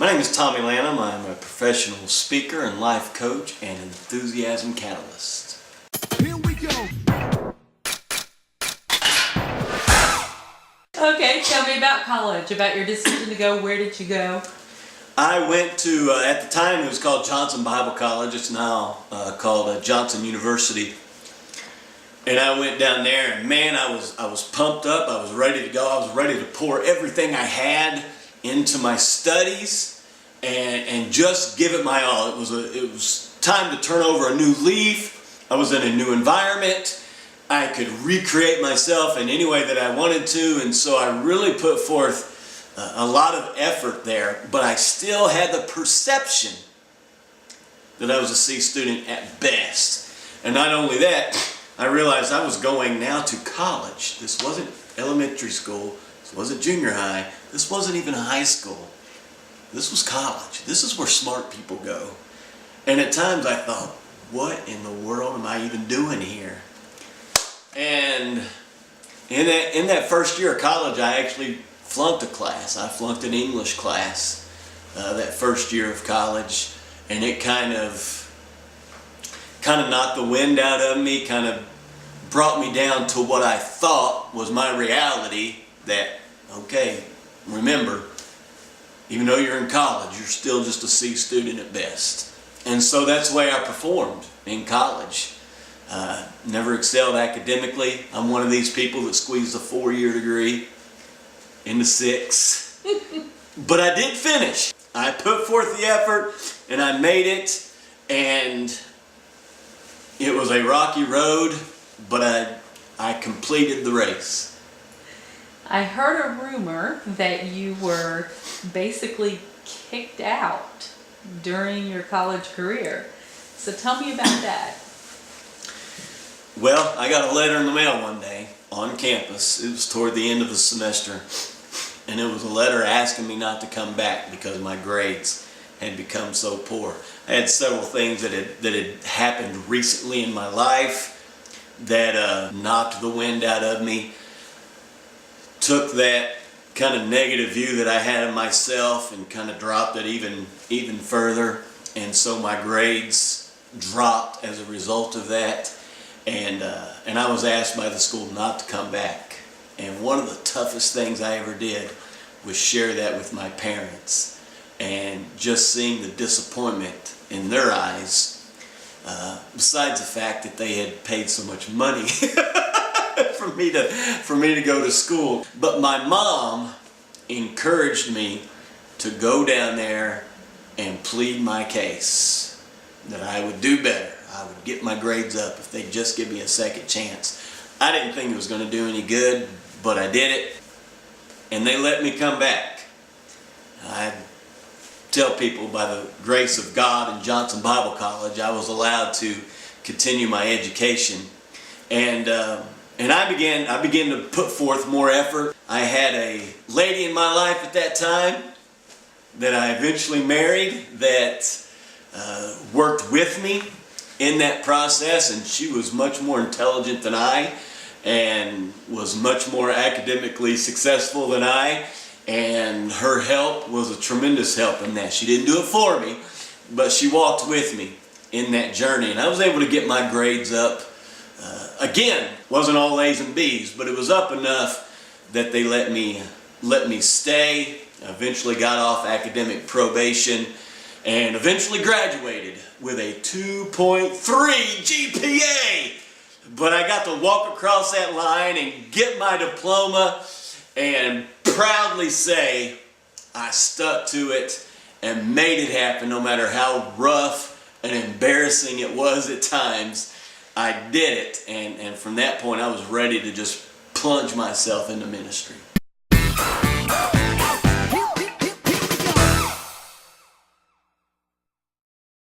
My name is Tommy Lanham. I'm a professional speaker and life coach and enthusiasm catalyst. Here we go. Okay, tell me about college, about your decision to go. Where did you go? I went to, at the time it was called Johnson Bible College. It's now called Johnson University. And I went down there and man, I was pumped up. I was ready to go. I was ready to pour everything I had into my studies and just give it my all. It was time to turn over a new leaf. I was in a new environment. I could recreate myself in any way that I wanted to, and so I really put forth a lot of effort there, but I still had the perception that I was a C student at best. And not only that, I realized I was going now to college. This wasn't elementary school. This wasn't junior high. This wasn't even high school. This was college. This is where smart people go. And at times I thought, what in the world am I even doing here? And in that first year of college, I actually flunked a class. I flunked an English class that first year of college, and it kind of knocked the wind out of me, kind of brought me down to what I thought was my reality, that, okay, remember, even though you're in college, you're still just a C student at best. And so that's the way I performed in college. Never excelled academically. I'm one of these people that squeezed a 4-year degree into 6. But I did finish. I put forth the effort and I made it, and it was a rocky road, but I completed the race. I heard a rumor that you were basically kicked out during your college career. So tell me about that. Well, I got a letter in the mail one day on campus. It was toward the end of the semester. And it was a letter asking me not to come back because my grades had become so poor. I had several things that had happened recently in my life that knocked the wind out of me. Took that kind of negative view that I had of myself and kind of dropped it even further. And so my grades dropped as a result of that. And I was asked by the school not to come back. And one of the toughest things I ever did was share that with my parents. And just seeing the disappointment in their eyes, besides the fact that they had paid so much money for me to go to school. But my mom encouraged me to go down there and plead my case, that I would do better. I would get my grades up if they'd just give me a second chance. I didn't think it was going to do any good, but I did it, and they let me come back. I tell people, by the grace of God and Johnson Bible College, I was allowed to continue my education, and I began to put forth more effort. I had a lady in my life at that time that I eventually married that worked with me in that process, and she was much more intelligent than I and was much more academically successful than I, and her help was a tremendous help in that. She didn't do it for me, but she walked with me in that journey, and I was able to get my grades up. Again, wasn't all A's and B's, but it was up enough that they let me stay. I eventually got off academic probation and eventually graduated with a 2.3 GPA. But I got to walk across that line and get my diploma and proudly say I stuck to it and made it happen, no matter how rough and embarrassing it was at times. I did it, and from that point I was ready to just plunge myself into ministry.